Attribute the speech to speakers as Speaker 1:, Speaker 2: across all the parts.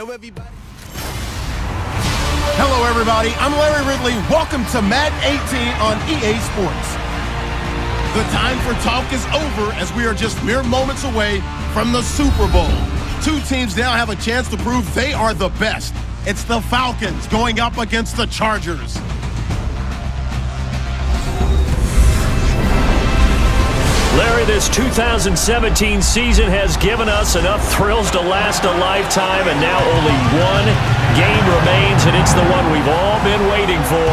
Speaker 1: Now everybody.
Speaker 2: Hello, everybody. I'm Larry Ridley. Welcome to Madden 18 on EA Sports. The time for talk is over as we are just mere moments away from the Super Bowl. Two teams now have a chance to prove they are the best. It's the Falcons going up against the Chargers.
Speaker 3: Larry, this 2017 season has given us enough thrills to last a lifetime, and now only one game remains, and it's the one we've all been waiting for,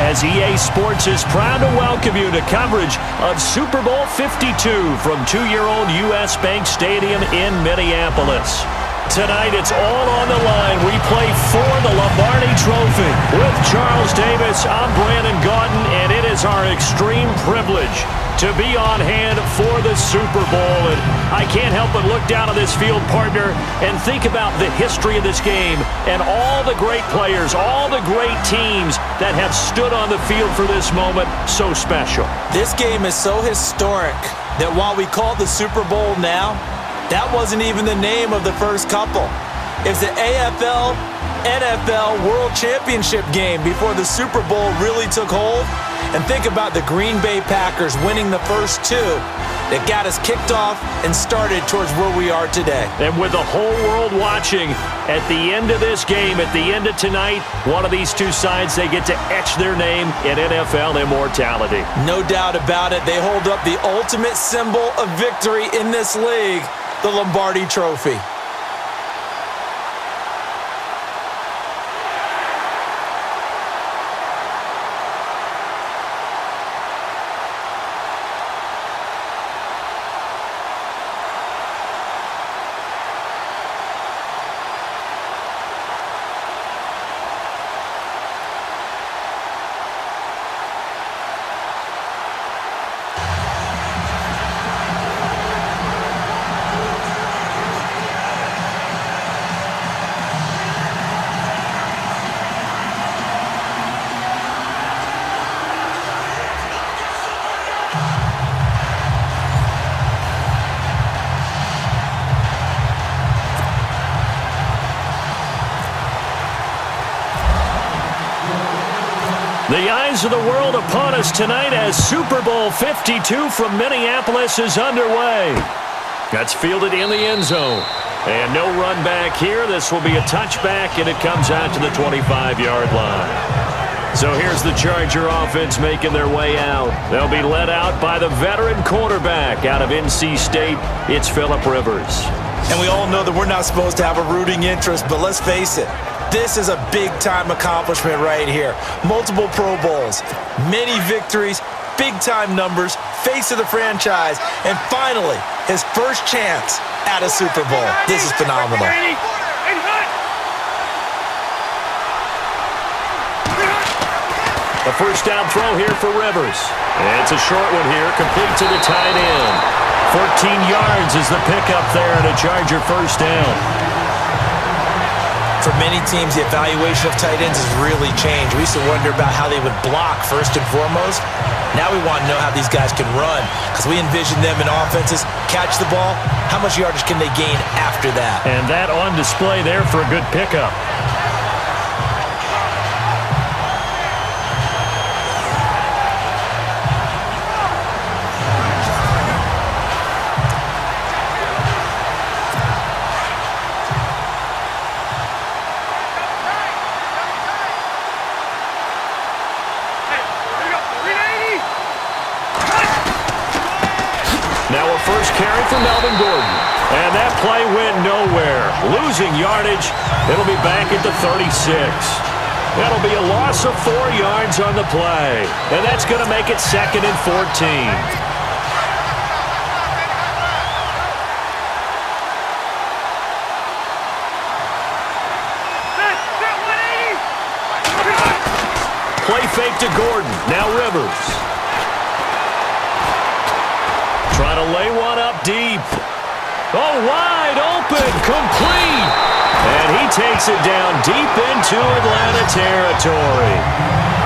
Speaker 3: as EA Sports is proud to welcome you to coverage of Super Bowl 52 from two-year-old U.S. Bank Stadium in Minneapolis. Tonight, it's all on the line. We play for the Lombardi Trophy. With Charles Davis, I'm Brandon Gaudin, and it is our extreme privilege to be on hand for the Super Bowl. And I can't help but look down on this field, partner, and think about the history of this game and all the great players, all the great teams that have stood on the field for this moment. So special.
Speaker 4: This game is so historic that while we call it the Super Bowl now, that wasn't even the name of the first couple. It's the AFL NFL World Championship game before the Super Bowl really took hold. And think about the Green Bay Packers winning the first two that got us kicked off and started towards where we are today.
Speaker 3: And with the whole world watching, at the end of this game, at the end of tonight, one of these two sides, they get to etch their name in NFL immortality.
Speaker 4: No doubt about it. They hold up the ultimate symbol of victory in this league, the Lombardi Trophy.
Speaker 3: The eyes of the world upon us tonight as Super Bowl 52 from Minneapolis is underway. That's fielded in the end zone. And no run back here. This will be a touchback, and it comes out to the 25-yard line. So here's the Charger offense making their way out. They'll be led out by the veteran quarterback out of NC State. It's Phillip Rivers.
Speaker 4: And we all know that we're not supposed to have a rooting interest, but let's face it. This is a big-time accomplishment right here. Multiple Pro Bowls, many victories, big-time numbers, face of the franchise, and finally, his first chance at a Super Bowl. This is phenomenal.
Speaker 3: A first down throw here for Rivers. And it's a short one here, complete to the tight end. 14 yards is the pickup there, and a Charger first down.
Speaker 4: For many teams, the evaluation of tight ends has really changed. We used to wonder about how they would block first and foremost. Now we want to know how these guys can run, because we envision them in offenses, catch the ball, how much yardage can they gain after that?
Speaker 3: And that on display there for a good pickup. Now a first carry for Melvin Gordon. And that play went nowhere. Losing yardage. It'll be back at the 36. That'll be a loss of 4 yards on the play. And that's going to make it 2nd and 14. Play fake to Gordon. Now Rivers. Trying to lay one up deep. Oh, wide open, complete. And he takes it down deep into Atlanta territory.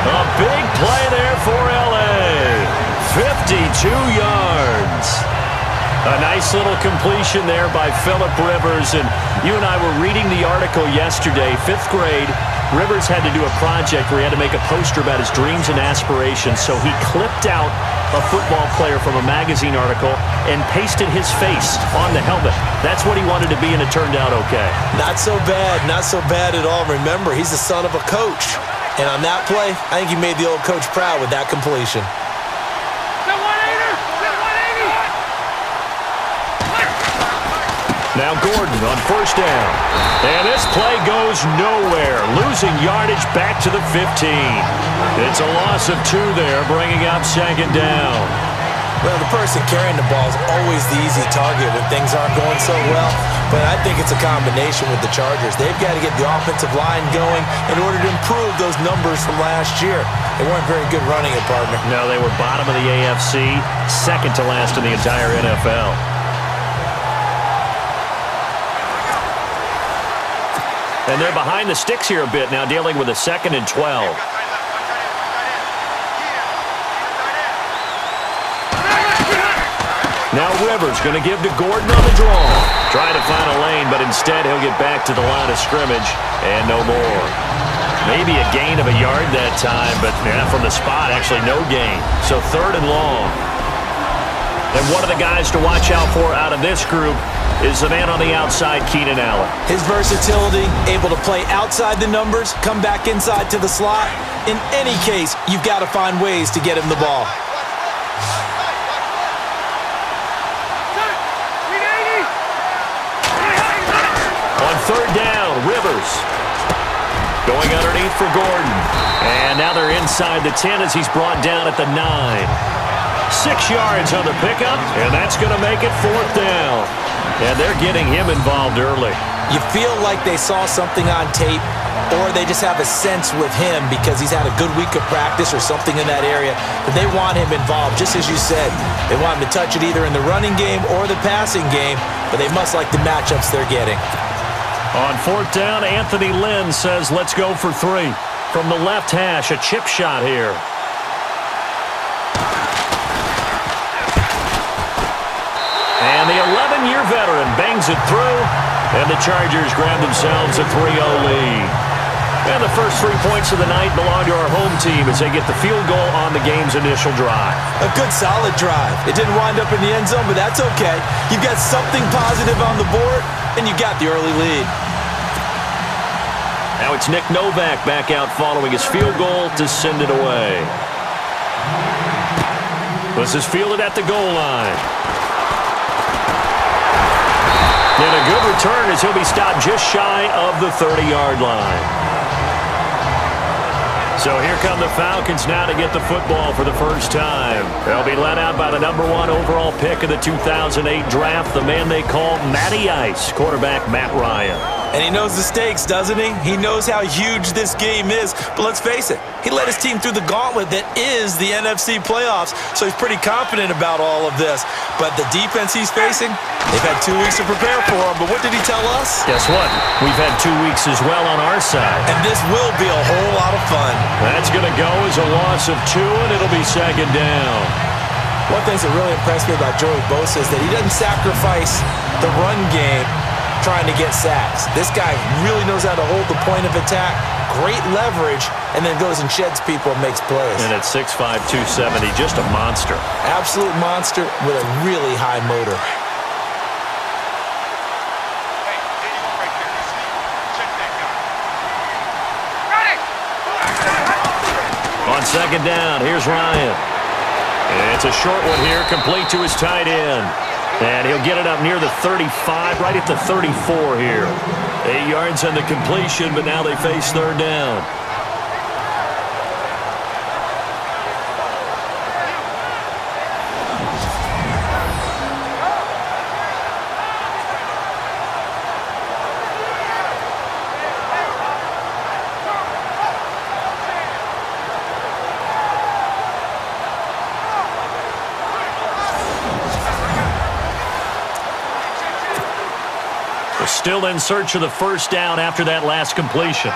Speaker 3: A big play there for L.A. 52 yards. A nice little completion there by Phillip Rivers. And you and I were reading the article yesterday, 5th grade. Rivers had to do a project where he had to make a poster about his dreams and aspirations. So he clipped out a football player from a magazine article and pasted his face on the helmet. That's what he wanted to be, and it turned out okay.
Speaker 4: Not so bad. Not so bad at all. Remember, he's the son of a coach. And on that play, I think he made the old coach proud with that completion.
Speaker 3: Now Gordon on 1st down. And this play goes nowhere. Losing yardage back to the 15. It's a loss of 2 there, bringing up 2nd down.
Speaker 4: Well, the person carrying the ball is always the easy target when things aren't going so well. But I think it's a combination with the Chargers. They've got to get the offensive line going in order to improve those numbers from last year. They weren't very good running it, partner.
Speaker 3: No, they were bottom of the AFC, second to last in the entire NFL. And they're behind the sticks here a bit now, dealing with a 2nd and 12. Now Rivers going to give to Gordon on the draw. Trying to find a lane, but instead he'll get back to the line of scrimmage and no more. Maybe a gain of a yard that time, but from the spot, actually no gain. So 3rd and long. And one of the guys to watch out for out of this group is the man on the outside, Keenan Allen.
Speaker 4: His versatility, able to play outside the numbers, come back inside to the slot. In any case, you've got to find ways to get him the ball.
Speaker 3: On 3rd down, Rivers going underneath for Gordon. And now they're inside the 10 as he's brought down at the 9. 6 yards on the pickup, and that's going to make it 4th down. And they're getting him involved early.
Speaker 4: You feel like they saw something on tape, or they just have a sense with him because he's had a good week of practice or something in that area, that they want him involved, just as you said. They want him to touch it either in the running game or the passing game, but they must like the matchups they're getting.
Speaker 3: On 4th down, Anthony Lynn says, let's go for 3. From the left hash, a chip shot here. And the 11-year veteran bangs it through, and the Chargers grab themselves a 3-0 lead. And the first 3 points of the night belong to our home team as they get the field goal on the game's initial drive.
Speaker 4: A good, solid drive. It didn't wind up in the end zone, but that's okay. You've got something positive on the board, and you got the early lead.
Speaker 3: Now it's Nick Novak back out following his field goal to send it away. This is fielded at the goal line. And a good return as he'll be stopped just shy of the 30-yard line. So here come the Falcons now to get the football for the first time. They'll be led out by the number 1 overall pick of the 2008 draft, the man they call Matty Ice, quarterback Matt Ryan.
Speaker 4: And he knows the stakes, doesn't he? He knows how huge this game is. But let's face it, he led his team through the gauntlet that is the NFC playoffs, so he's pretty confident about all of this. But the defense he's facing, they've had 2 weeks to prepare for him. But what did he tell us?
Speaker 3: Guess what? We've had 2 weeks as well on our side.
Speaker 4: And this will be a whole lot of fun.
Speaker 3: That's going to go as a loss of 2, and it'll be 2nd down.
Speaker 4: One thing that really impressed me about Joey Bosa is that he doesn't sacrifice the run game trying to get sacks. This guy really knows how to hold the point of attack, great leverage, and then goes and sheds people and makes plays.
Speaker 3: And at 6'5", 270, just a monster.
Speaker 4: Absolute monster with a really high motor.
Speaker 3: On 2nd down, here's Ryan. And it's a short one here, complete to his tight end. And he'll get it up near the 35, right at the 34 here. 8 yards on the completion, but now they face 3rd down. Still in search of the 1st down after that last completion.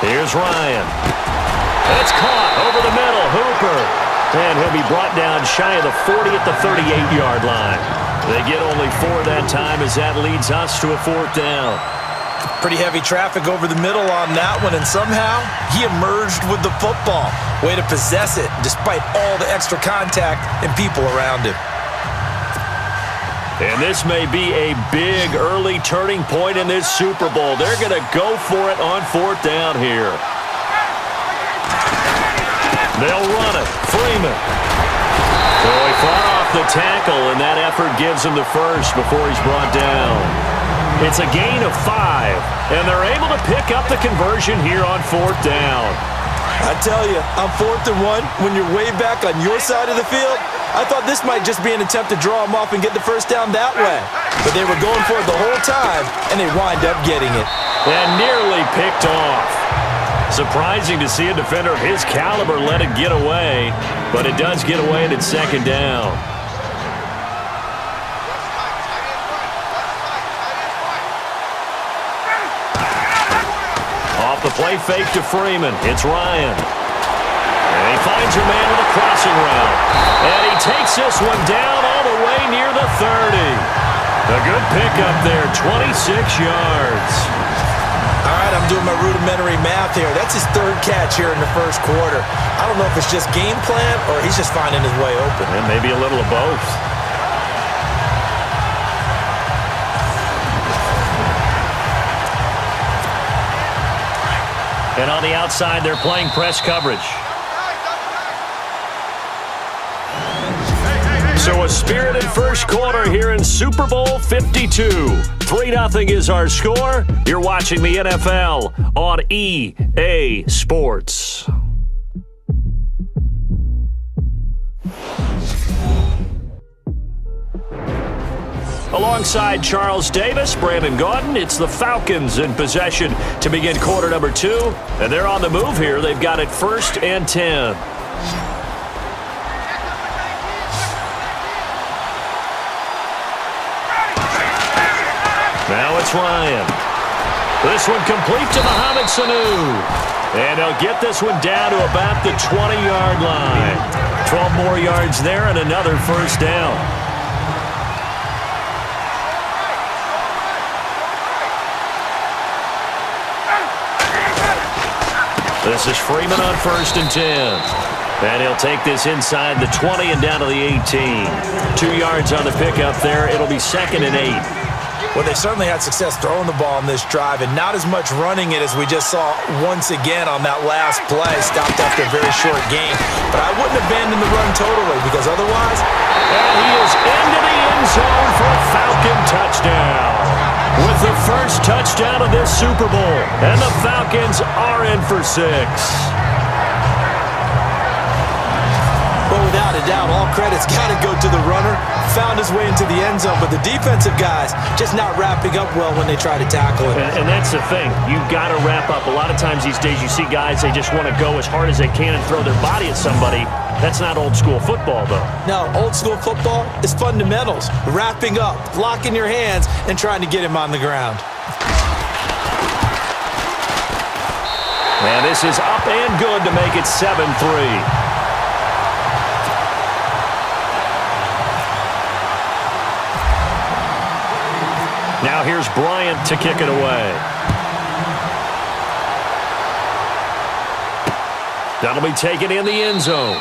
Speaker 3: Here's Ryan. It's caught over the middle. Hooper. And he'll be brought down shy of the 40 at the 38-yard line. They get only 4 that time as that leads us to a 4th down.
Speaker 4: Pretty heavy traffic over the middle on that one, and somehow he emerged with the football. Way to possess it despite all the extra contact and people around him.
Speaker 3: And this may be a big early turning point in this Super Bowl. They're going to go for it on 4th down here. They'll run it. Freeman. So he fought off the tackle, and that effort gives him the first before he's brought down. It's a gain of 5, and they're able to pick up the conversion here on 4th down.
Speaker 4: I tell you, on 4th and 1, when you're way back on your side of the field, I thought this might just be an attempt to draw him off and get the first down that way. But they were going for it the whole time, and they wind up getting it.
Speaker 3: And nearly picked off. Surprising to see a defender of his caliber let it get away, but it does get away and it's 2nd down. Off the play fake to Freeman. It's Ryan. And he finds a man with a crossing route. And he takes this one down all the way near the 30. A good pickup there, 26 yards.
Speaker 4: All right, I'm doing my rudimentary math here. That's his 3rd catch here in the 1st quarter. I don't know if it's just game plan or he's just finding his way open.
Speaker 3: And maybe a little of both. And on the outside, they're playing press coverage. So a spirited 1st quarter here in Super Bowl 52. 3-0 is our score. You're watching the NFL on EA Sports. Alongside Charles Davis, Brandon Gaudin, it's the Falcons in possession to begin quarter number 2. And they're on the move here. They've got it 1st and 10. Now it's Ryan. This one complete to Mohamed Sanu. And they'll get this one down to about the 20-yard line. 12 more yards there and another 1st down. This is Freeman on 1st and 10. And he'll take this inside the 20 and down to the 18. 2 yards on the pickup there. It'll be 2nd and 8.
Speaker 4: Well, they certainly had success throwing the ball in this drive and not as much running it as we just saw once again on that last play. Stopped after a very short game. But I wouldn't abandon the run totally because otherwise...
Speaker 3: And he is into the end zone for a Falcon touchdown. With the first touchdown of this Super Bowl. And the Falcons are in for 6.
Speaker 4: Well, without a doubt, all credit's got to go to the runner. Found his way into the end zone, but the defensive guys just not wrapping up well when they try to tackle it.
Speaker 3: And that's the thing. You've got to wrap up. A lot of times these days you see guys, they just want to go as hard as they can and throw their body at somebody. That's not old school football, though.
Speaker 4: No, old school football is fundamentals. Wrapping up, locking your hands, and trying to get him on the ground.
Speaker 3: And this is up and good to make it 7-3. Now here's Bryant to kick it away. That'll be taken in the end zone.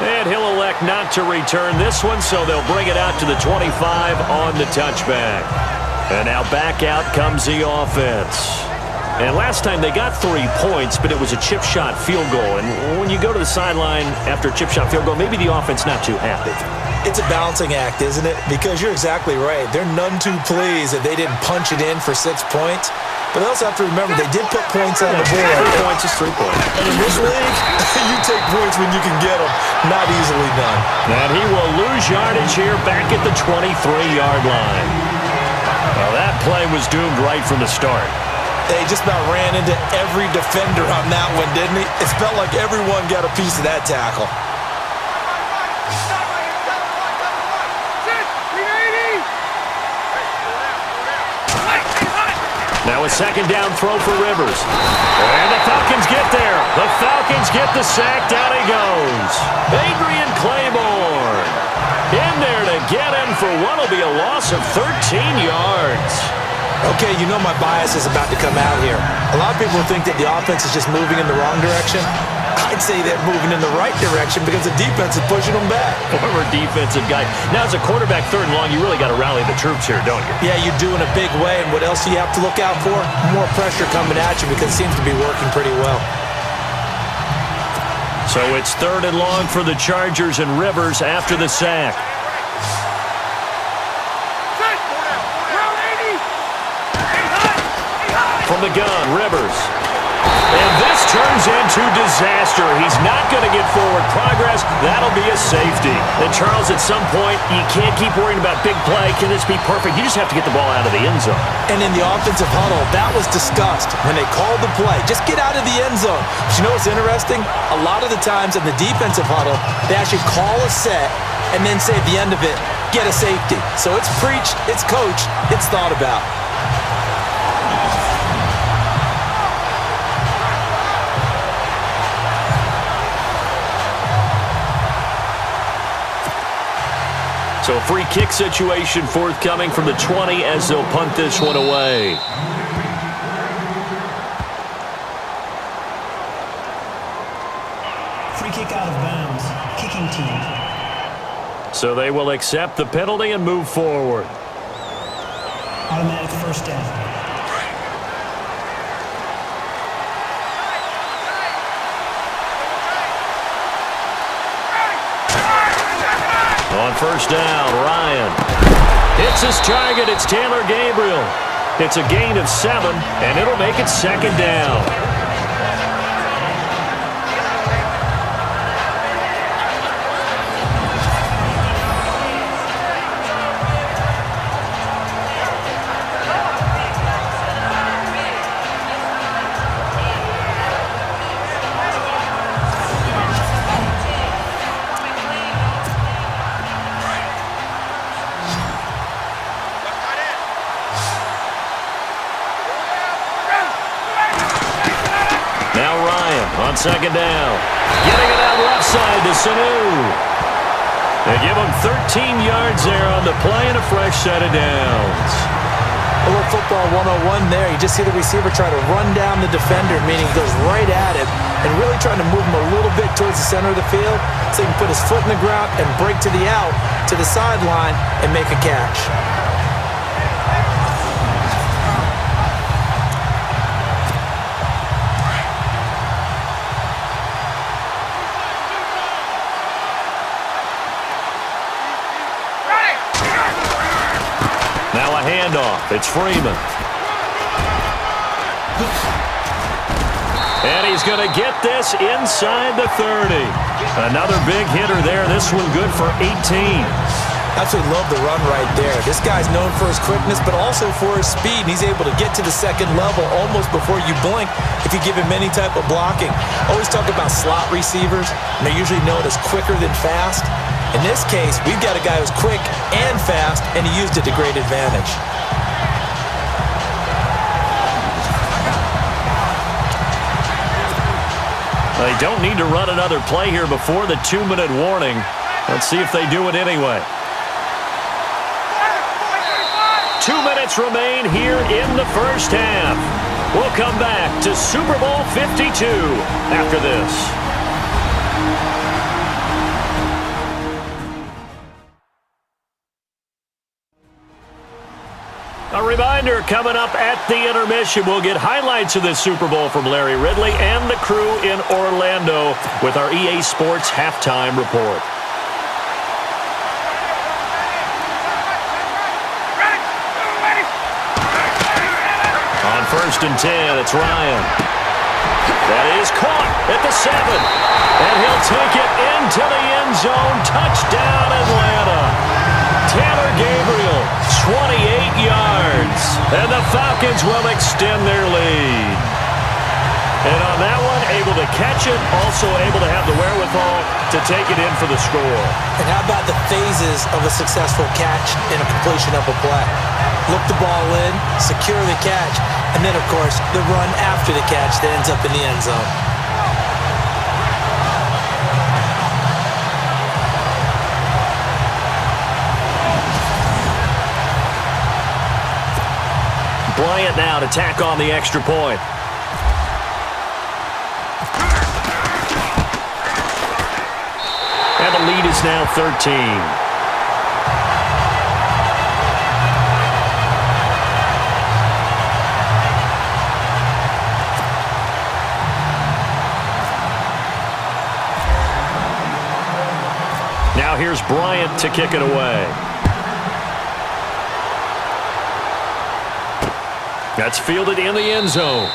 Speaker 3: And he'll elect not to return this one, so they'll bring it out to the 25 on the touchback. And now back out comes the offense. And last time they got 3 points, but it was a chip shot field goal. And when you go to the sideline after a chip shot field goal, maybe the offense not too happy.
Speaker 4: It's a balancing act, isn't it? Because you're exactly right. They're none too pleased that they didn't punch it in for 6 points. But they also have to remember they did put points on the board.
Speaker 3: 3 points is 3 points.
Speaker 4: And in this league, you take points when you can get them. Not easily done.
Speaker 3: And he will lose yardage here back at the 23-yard line. Well, that play was doomed right from the start.
Speaker 4: They just about ran into every defender on that one, didn't he? It felt like everyone got a piece of that tackle. Now
Speaker 3: Now a second down throw for Rivers. And the Falcons get there. The Falcons get the sack. Down he goes. Adrian Claiborne in there to get in for what will be a loss of 13 yards.
Speaker 4: Okay, you know my bias is about to come out here. A lot of people think that the offense is just moving in the wrong direction. I'd say they're moving in the right direction because the defense is pushing them back.
Speaker 3: Former defensive guy. Now, as a quarterback, third and long, you really got to rally the troops here, don't you?
Speaker 4: Yeah, you do in a big way. And what else do you have to look out for? More pressure coming at you because it seems to be working pretty well.
Speaker 3: So it's third and long for the Chargers and Rivers after the sack. From the gun, Rivers. And this turns into disaster. He's not going to get forward progress. That'll be a safety. And Charles, at some point, you can't keep worrying about big play. Can this be perfect? You just have to get the ball out of the end zone.
Speaker 4: And in the offensive huddle, that was discussed when they called the play. Just get out of the end zone. But you know what's interesting? A lot of the times in the defensive huddle, they actually call a set and then say at the end of it, get a safety. So it's preached, it's coached, it's thought about.
Speaker 3: So a free kick situation forthcoming from the 20 as they'll punt this one away.
Speaker 1: Free kick out of bounds. Kicking team.
Speaker 3: So they will accept the penalty and move forward.
Speaker 1: Automatic first down.
Speaker 3: On first down, Ryan hits his target. It's Taylor Gabriel. It's a gain of 7, and it'll make it second down. On second down, getting it out left side to Sanu. They give him 13 yards there on the play and a fresh set of downs.
Speaker 4: A little football 101 there. You just see the receiver try to run down the defender, meaning he goes right at him and really trying to move him a little bit towards the center of the field so he can put his foot in the ground and break to the out, to the sideline, and make a catch.
Speaker 3: Now a handoff. It's Freeman. And he's going to get this inside the 30. Another big hitter there. This one good for 18.
Speaker 4: Absolutely love the run right there. This guy's known for his quickness, but also for his speed. And he's able to get to the second level almost before you blink if you give him any type of blocking. Always talk about slot receivers, and they're usually known as quicker than fast. In this case, we've got a guy who's quick and fast, and he used it to great advantage.
Speaker 3: They don't need to run another play here before the 2-minute warning. Let's see if they do it anyway. 2 minutes remain here in the first half. We'll come back to Super Bowl 52 after this. A reminder, coming up at the intermission, we'll get highlights of this Super Bowl from Larry Ridley and the crew in Orlando with our EA Sports Halftime Report. On first and 10, it's Ryan. That is caught at the 7. And he'll take it into the end zone. Touchdown, Atlanta. Taylor Gabriel, 28 yards. And the Falcons will extend their lead. And on that one, able to catch it, also able to have the wherewithal to take it in for the score.
Speaker 4: And how about the phases of a successful catch and a completion of a play? look the ball in, secure the catch, and then, of course, the run after the catch that ends up in the end zone.
Speaker 3: Bryant now to tack on the extra point. And the lead is now 13. Now here's Bryant to kick it away. That's fielded in the end zone.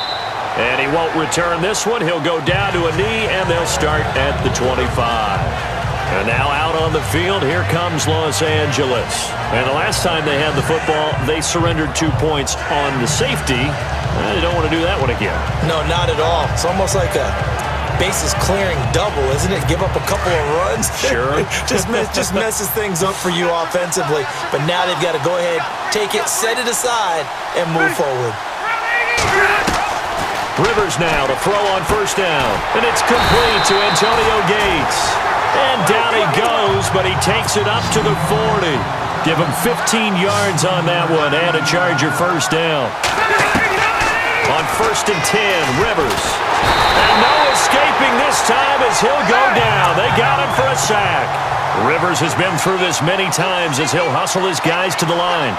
Speaker 3: And he won't return this one. He'll go down to a knee, and they'll start at the 25. And now out on the field, here comes Los Angeles. And the last time they had the football, they surrendered 2 points on the safety. They don't want to do that one again.
Speaker 4: No, not at all. It's almost like a bases clearing double, isn't it? Give up a couple of runs.
Speaker 3: Sure.
Speaker 4: just messes things up for you offensively. But now they've got to go ahead, take it, set it aside, and move forward.
Speaker 3: Rivers now to throw on first down. And it's complete to Antonio Gates. And down he goes, but he takes it up to the 40. Give him 15 yards on that one and a Charger first down. On 1st and 10, Rivers. And no escaping this time as he'll go down. They got him for a sack. Rivers has been through this many times as he'll hustle his guys to the line.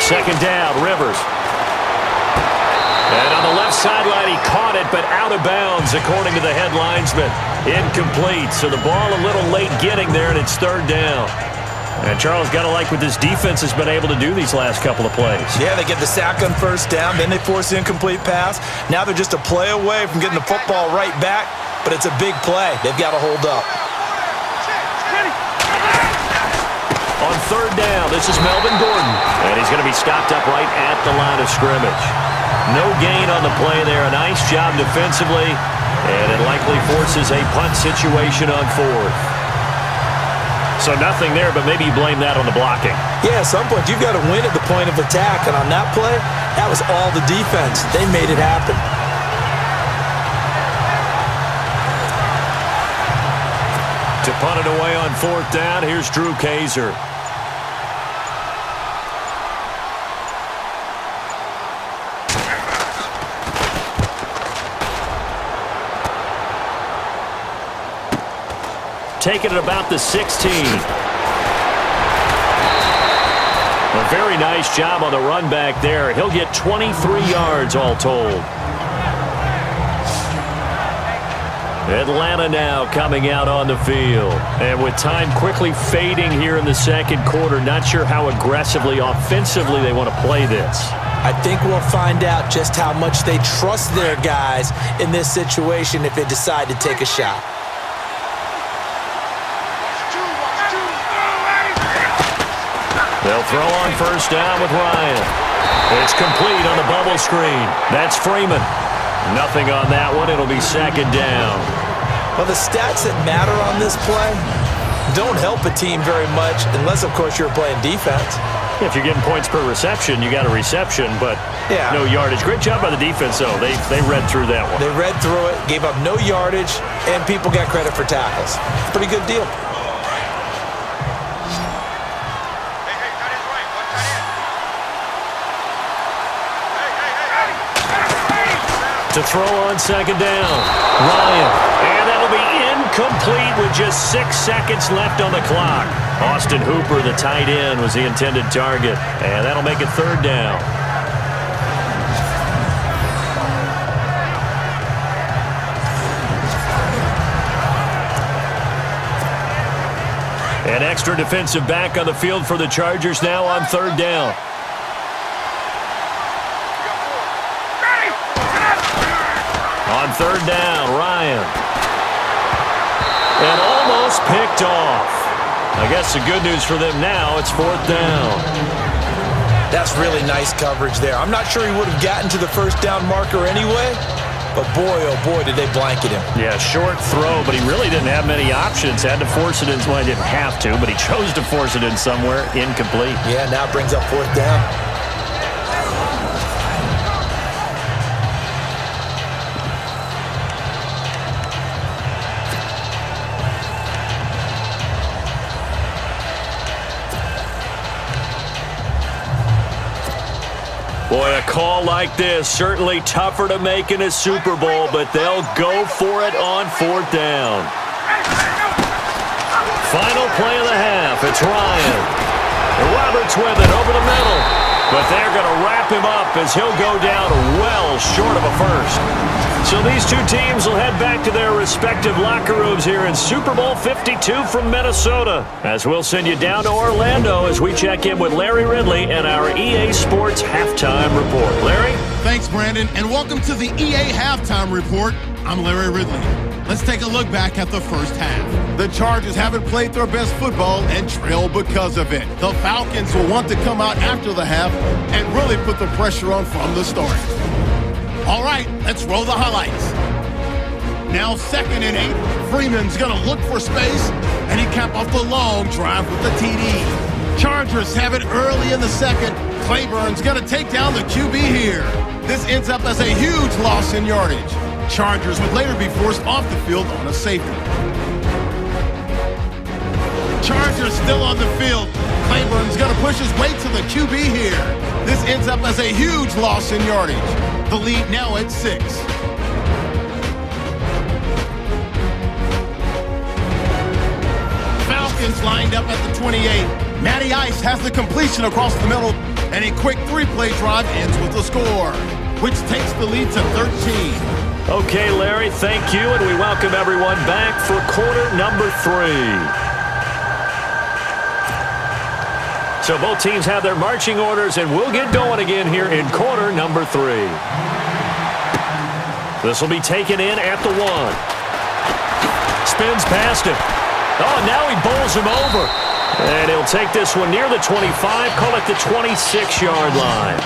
Speaker 3: Second down, Rivers. And on the left sideline, he caught it, but out of bounds, according to the headlinesman. Incomplete, so the ball a little late getting there, and it's 3rd down. And Charles, got to like what this defense has been able to do these last couple of plays.
Speaker 4: Yeah, they get the sack on first down, then they force the incomplete pass. Now they're just a play away from getting the football right back, but it's a big play. They've got to hold up.
Speaker 3: On 3rd down, this is Melvin Gordon. And he's going to be stopped up right at the line of scrimmage. No gain on the play there. A nice job defensively. And it likely forces a punt situation on 4th. So nothing there, but maybe you blame that on the blocking.
Speaker 4: Yeah, at some point you've got to win at the point of attack. And on that play, that was all the defense. They made it happen.
Speaker 3: To punt it away on 4th down, here's Drew Kaiser. Taking it about the 16. A very nice job on the run back there. He'll get 23 yards all told. Atlanta now coming out on the field. And with time quickly fading here in the 2nd quarter, not sure how aggressively, offensively they want to play this.
Speaker 4: I think we'll find out just how much they trust their guys in this situation if they decide to take a shot.
Speaker 3: They'll throw on first down with Ryan. It's complete on the bubble screen. That's Freeman. Nothing on that one. It'll be 2nd down.
Speaker 4: Well, the stats that matter on this play don't help a team very much unless, of course, you're playing defense.
Speaker 3: If you're getting points per reception, you got a reception, but
Speaker 4: yeah,
Speaker 3: no yardage. Great job by the defense, though. They read through that one.
Speaker 4: They read through it, gave up no yardage, and people got credit for tackles. Pretty good deal.
Speaker 3: To throw on 2nd down, Ryan. And that'll be incomplete with just 6 seconds left on the clock. Austin Hooper, the tight end, was the intended target. And that'll make it 3rd down. An extra defensive back on the field for the Chargers now on 3rd down. On 3rd down, Ryan. And almost picked off. I guess the good news for them now, it's 4th down.
Speaker 4: That's really nice coverage there. I'm not sure he would have gotten to the first down marker anyway, but boy, oh boy, did they blanket him.
Speaker 3: Yeah, short throw, but he really didn't have many options. Had to force it in. Well, he didn't have to, but he chose to force it in somewhere. Incomplete.
Speaker 4: Yeah, now it brings up 4th down.
Speaker 3: Boy, a call like this, certainly tougher to make in a Super Bowl, but they'll go for it on 4th down. Final play of the half, it's Ryan. Roberts with it over the middle, but they're going to wrap him up as he'll go down well short of a first. So these two teams will head back to their respective locker rooms here in Super Bowl 52 from Minnesota. As we'll send you down to Orlando as we check in with Larry Ridley and our EA Sports Halftime Report. Larry?
Speaker 2: Thanks, Brandon, and welcome to the EA Halftime Report. I'm Larry Ridley. Let's take a look back at the first half. The Chargers haven't played their best football and trail because of it. The Falcons will want to come out after the half and really put the pressure on from the start. All right, let's roll the highlights. Now 2nd and 8. Freeman's going to look for space, and he capped off the long drive with the TD. Chargers have it early in the second. Clayborn's going to take down the QB here. This ends up as a huge loss in yardage. Chargers would later be forced off the field on a safety. Chargers still on the field. Clayborn's going to push his way to the QB here. This ends up as a huge loss in yardage. The lead now at 6. Falcons lined up at the 28. Matty Ice has the completion across the middle, and a quick 3-play drive ends with a score, which takes the lead to 13.
Speaker 3: Okay, Larry, thank you, and we welcome everyone back for quarter number 3. So both teams have their marching orders, and we'll get going again here in quarter number 3. This will be taken in at the 1. Spins past him. Oh, and now he bowls him over. And he'll take this one near the 25, call it the 26-yard line.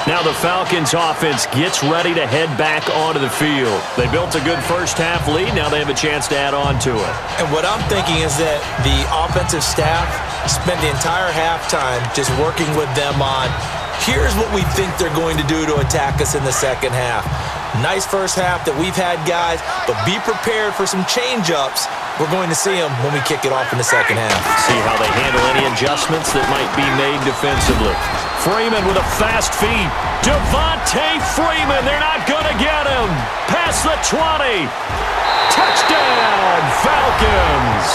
Speaker 3: Now the Falcons offense gets ready to head back onto the field. They built a good first half lead. Now they have a chance to add on to it.
Speaker 4: And what I'm thinking is that the offensive staff spent the entire halftime just working with them on, here's what we think they're going to do to attack us in the second half. Nice first half that we've had, guys, but be prepared for some change-ups. We're going to see them when we kick it off in the second half.
Speaker 3: See how they handle any adjustments that might be made defensively. Freeman with a fast feed. Devontae Freeman, they're not going to get him. Past the 20. Touchdown, Falcons.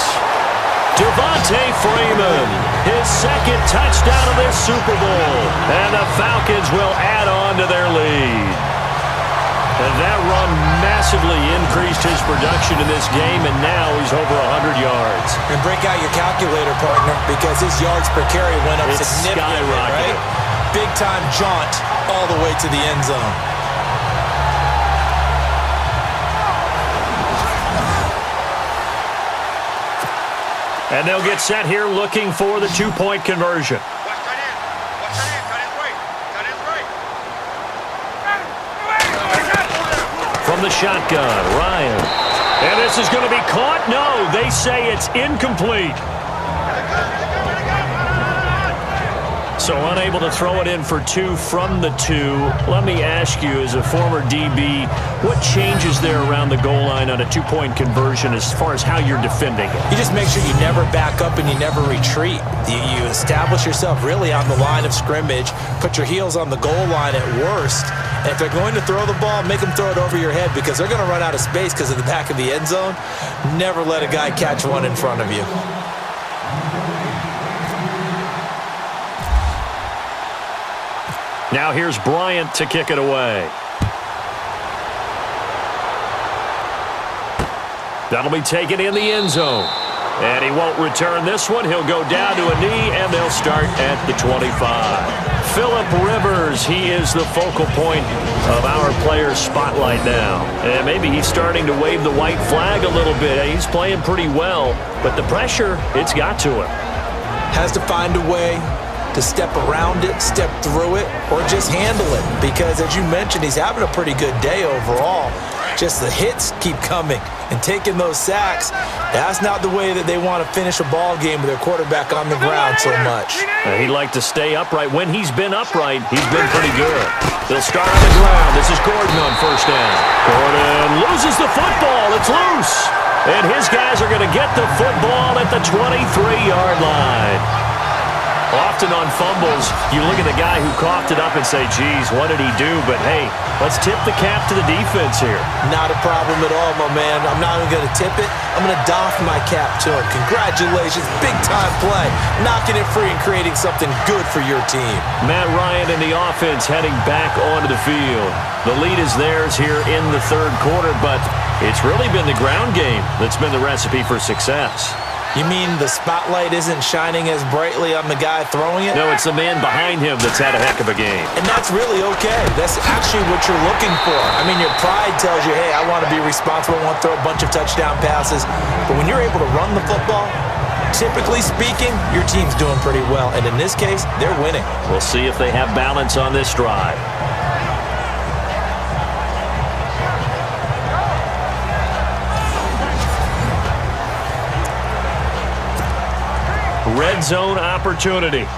Speaker 3: Devontae Freeman, his second touchdown of this Super Bowl. And the Falcons will add on to their lead. And that run massively increased his production in this game, and now he's over 100 yards.
Speaker 4: And break out your calculator, partner, because his yards per carry went up significantly, right? Big-time jaunt all the way to the end zone.
Speaker 3: And they'll get set here looking for the two-point conversion. From the shotgun, Ryan. And this is going to be caught? No, they say it's incomplete. So unable to throw it in for 2 from the 2. Let me ask you, as a former DB, what changes there around the goal line on a two-point conversion as far as how you're defending it?
Speaker 4: You just make sure you never back up and you never retreat. You establish yourself really on the line of scrimmage, put your heels on the goal line at worst. And if they're going to throw the ball, make them throw it over your head because they're going to run out of space because of the back of the end zone. Never let a guy catch one in front of you.
Speaker 3: Now here's Bryant to kick it away. That'll be taken in the end zone. And he won't return this one. He'll go down to a knee, and they'll start at the 25. Phillip Rivers, he is the focal point of our player's spotlight now. And maybe he's starting to wave the white flag a little bit. He's playing pretty well, but the pressure, it's got to him.
Speaker 4: Has to find a way to to step around it, step through it, or just handle it. Because as you mentioned, he's having a pretty good day overall. Just the hits keep coming and taking those sacks. That's not the way that they want to finish a ball game with their quarterback on the ground so much.
Speaker 3: He'd like to stay upright. When he's been upright, he's been pretty good. They'll start on the ground. This is Gordon on first down. Gordon loses the football. It's loose. And his guys are going to get the football at the 23-yard line. Often on fumbles, you look at the guy who coughed it up and say, geez, what did he do? But, hey, let's tip the cap to the defense here.
Speaker 4: Not a problem at all, my man. I'm not even going to tip it. I'm going to doff my cap to him. Congratulations. Big-time play. Knocking it free and creating something good for your team.
Speaker 3: Matt Ryan and the offense heading back onto the field. The lead is theirs here in the third quarter, but it's really been the ground game that's been the recipe for success.
Speaker 4: You mean the spotlight isn't shining as brightly on the guy throwing it?
Speaker 3: No, it's the man behind him that's had a heck of a game.
Speaker 4: And that's really okay. That's actually what you're looking for. I mean, your pride tells you, hey, I want to be responsible. I want to throw a bunch of touchdown passes. But when you're able to run the football, typically speaking, your team's doing pretty well. And in this case, they're winning.
Speaker 3: We'll see if they have balance on this drive. Red zone opportunity. They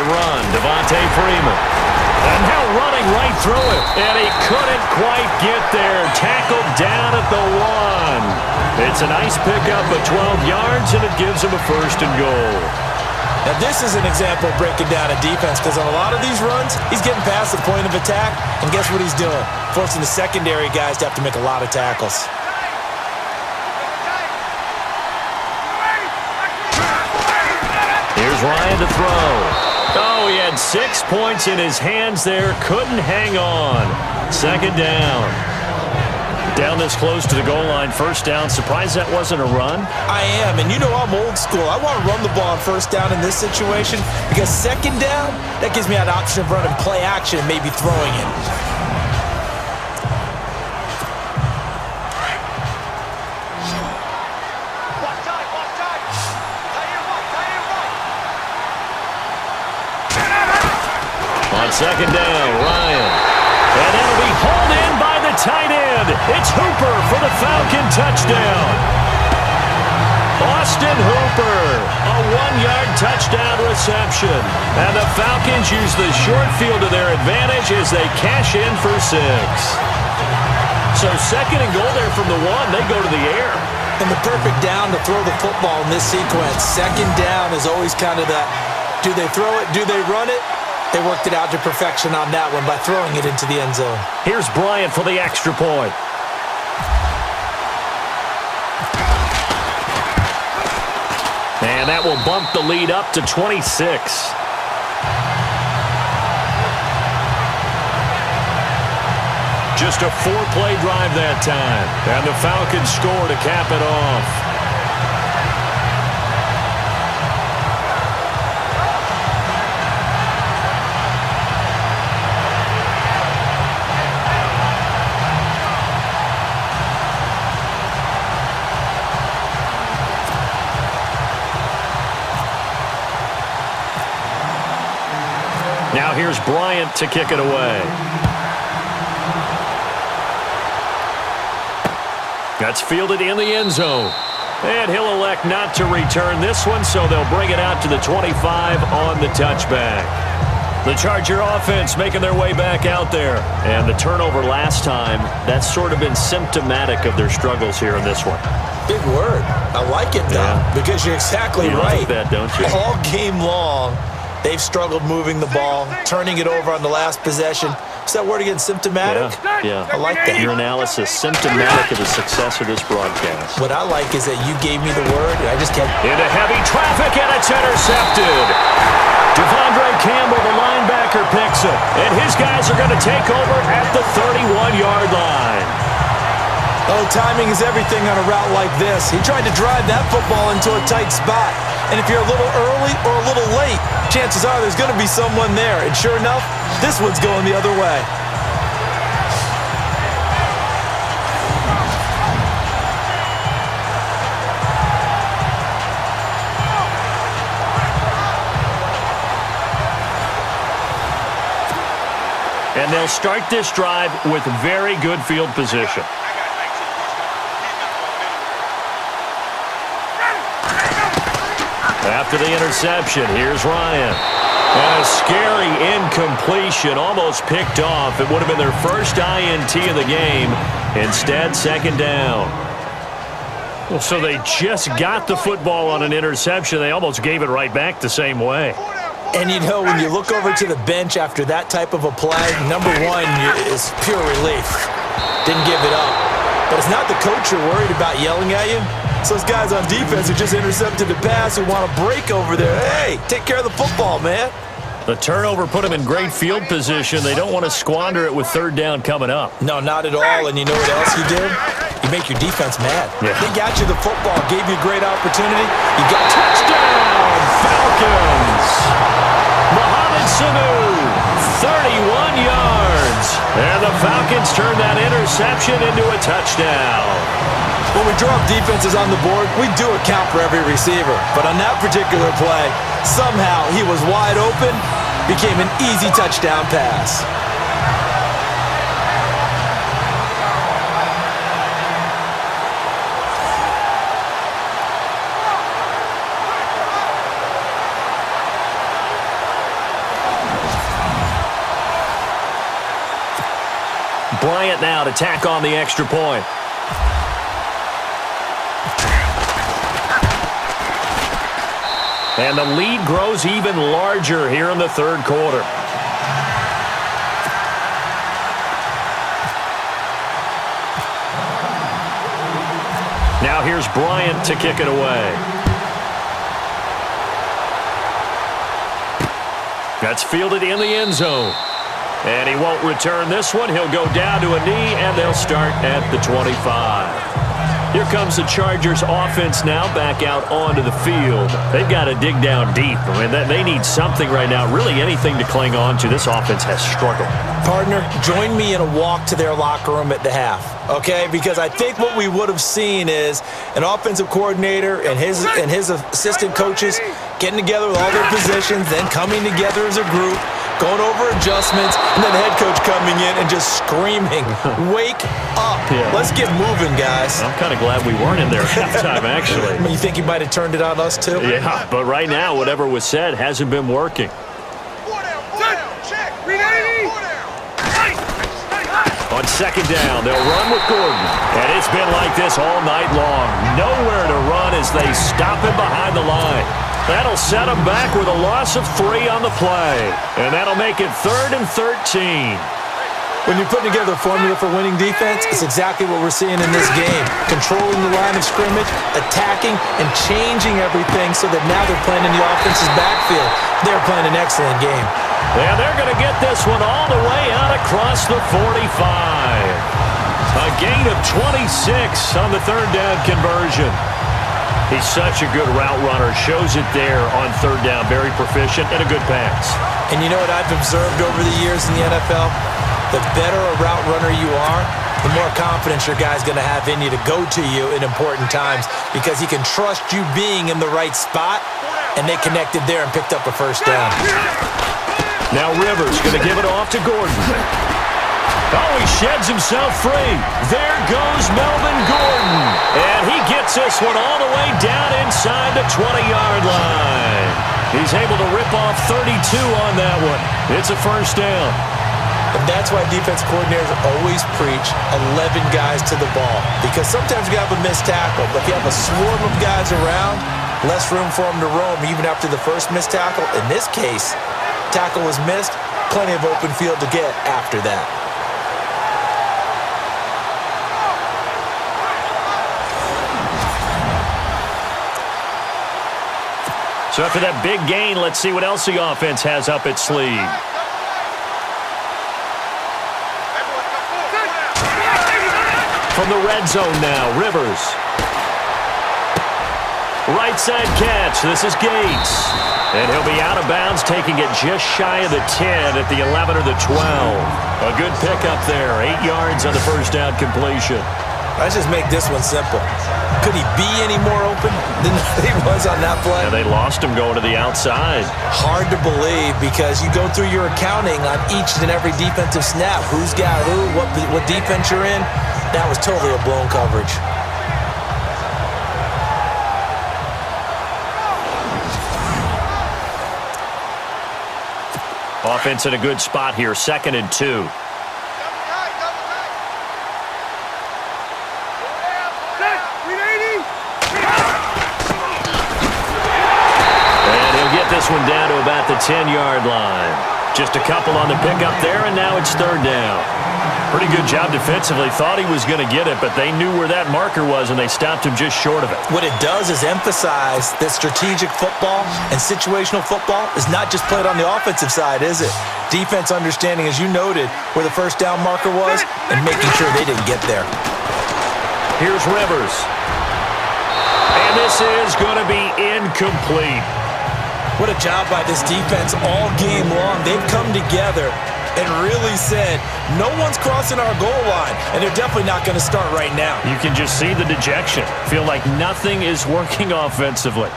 Speaker 3: run. Devontae Freeman. And now running right through it. And he couldn't quite get there. Tackled down at the 1. It's a nice pickup of 12 yards, and it gives him a first and goal.
Speaker 4: Now, this is an example of breaking down a defense because on a lot of these runs, he's getting past the point of attack, and guess what he's doing? Forcing the secondary guys to have to make a lot of tackles.
Speaker 3: Here's Ryan to throw. Oh, he had 6 points in his hands there. Couldn't hang on. Second down. Down this close to the goal line, first down. Surprised that wasn't a run?
Speaker 4: I am, and you know I'm old school. I want to run the ball on first down in this situation because second down, that gives me that option of running play action and maybe throwing it.
Speaker 3: On second down, Ryan. And that'll be hauled in by the tight end. It's Hooper for the Falcon touchdown. Austin Hooper, a 1-yard touchdown reception. And the Falcons use the short field to their advantage as they cash in for 6. So second and goal there from the 1. They go to the air.
Speaker 4: And the perfect down to throw the football in this sequence. Second down is always kind of that, do they throw it, do they run it? They worked it out to perfection on that one by throwing it into the end zone.
Speaker 3: Here's Bryant for the extra point. And that will bump the lead up to 26. Just a 4-play drive that time. And the Falcons score to cap it off. Now here's Bryant to kick it away. That's fielded in the end zone. And he'll elect not to return this one, so they'll bring it out to the 25 on the touchback. The Charger offense making their way back out there. And the turnover last time, that's sort of been symptomatic of their struggles here in this one.
Speaker 4: Big word. I like it, though, because you're exactly right.
Speaker 3: You like that, don't you?
Speaker 4: All game long, they've struggled moving the ball, turning it over on the last possession. Is that word again, symptomatic?
Speaker 3: Yeah.
Speaker 4: I like that.
Speaker 3: Your analysis, symptomatic of the success of this broadcast.
Speaker 4: What I like is that you gave me the word, and I just kept...
Speaker 3: Into heavy traffic, and it's intercepted. Devondre Campbell, the linebacker, picks it. And his guys are going to take over at the 31-yard line.
Speaker 4: Oh, timing is everything on a route like this. He tried to drive that football into a tight spot. And if you're a little early or a little late, chances are there's going to be someone there. And sure enough, this one's going the other way.
Speaker 3: And they'll start this drive with very good field position. After the interception, here's Ryan. And a scary incompletion, almost picked off. It would have been their first INT of the game. Instead, second down. Well, so they just got the football on an interception. They almost gave it right back the same way.
Speaker 4: And you know, when you look over to the bench after that type of a play, number one is pure relief. Didn't give it up. But it's not the coach you're worried about yelling at you. It's those guys on defense who just intercepted the pass who want to break over there. Hey, take care of the football, man.
Speaker 3: The turnover put them in great field position. They don't want to squander it with third down coming up.
Speaker 4: No, not at all. And you know what else you did? You make your defense mad.
Speaker 3: Yeah.
Speaker 4: They got you the football, gave you a great opportunity. You got touchdown, Falcons. Mohamed Sanu, 31 yards. And the Falcons turn that interception into a touchdown. When we draw up defenses on the board, we do account for every receiver. But on that particular play, somehow he was wide open, became an easy touchdown pass.
Speaker 3: Bryant now to tack on the extra point. And the lead grows even larger here in the third quarter. Now here's Bryant to kick it away. That's fielded in the end zone. And he won't return this one. He'll go down to a knee, and they'll start at the 25. Here comes the Chargers offense now back out onto the field. They've got to dig down deep. I mean, they need something right now, really anything to cling on to. This offense has struggled.
Speaker 4: Partner, join me in a walk to their locker room at the half, okay? Because I think what we would have seen is an offensive coordinator and his assistant coaches getting together with all their positions, then coming together as a group, going over adjustments, and then the head coach coming in and just screaming, wake up. Yeah. Let's get moving, guys.
Speaker 3: I'm kind of glad we weren't in there at halftime, actually.
Speaker 4: You think he might have turned it on us, too?
Speaker 3: Yeah, but right now, whatever was said hasn't been working. On second down, they'll run with Gordon. And it's been like this all night long. Nowhere to run as they stop him behind the line. That'll set him back with a loss of 3 on the play. And that'll make it 3rd and 13.
Speaker 4: When you're putting together a formula for winning defense, it's exactly what we're seeing in this game. Controlling the line of scrimmage, attacking, and changing everything so that now they're playing in the offense's backfield. They're playing an excellent game.
Speaker 3: Yeah, they're going to get this one all the way out across the 45. A gain of 26 on the third down conversion. He's such a good route runner. Shows it there on third down. Very proficient and a good pass.
Speaker 4: And you know what I've observed over the years in the NFL? The better a route runner you are, the more confidence your guy's going to have in you to go to you in important times because he can trust you being in the right spot, and they connected there and picked up a first down.
Speaker 3: Now Rivers going to give it off to Gordon. Oh, he sheds himself free. There goes Melvin Gordon. And he gets this one all the way down inside the 20-yard line. He's able to rip off 32 on that one. It's a first down.
Speaker 4: And that's why defense coordinators always preach 11 guys to the ball. Because sometimes you have a missed tackle, but if you have a swarm of guys around, less room for them to roam even after the first missed tackle. In this case, tackle was missed, plenty of open field to get after that.
Speaker 3: So after that big gain, let's see what else the offense has up its sleeve. From the red zone now, Rivers. Right side catch. This is Gates. And he'll be out of bounds, taking it just shy of the 10 at the 11 or the 12. A good pickup there. 8 yards on the first down completion.
Speaker 4: Let's just make this one simple. Could he be any more open than he was on that play?
Speaker 3: Yeah, they lost him going to the outside.
Speaker 4: Hard to believe because you go through your accounting on each and every defensive snap. Who's got who, what defense you're in. That was totally a blown coverage.
Speaker 3: Offense in a good spot here, 2nd and 2. This one down to about the 10-yard line. Just a couple on the pickup there, and now it's 3rd down. Pretty good job defensively. Thought he was going to get it, but they knew where that marker was, and they stopped him just short of it.
Speaker 4: What it does is emphasize that strategic football and situational football is not just played on the offensive side, is it? Defense understanding, as you noted, where the 1st down marker was and making sure they didn't get there.
Speaker 3: Here's Rivers. And this is going to be incomplete.
Speaker 4: What a job by this defense all game long. They've come together and really said, no one's crossing our goal line, and they're definitely not going to start right now.
Speaker 3: You can just see the dejection. Feel like nothing is working offensively.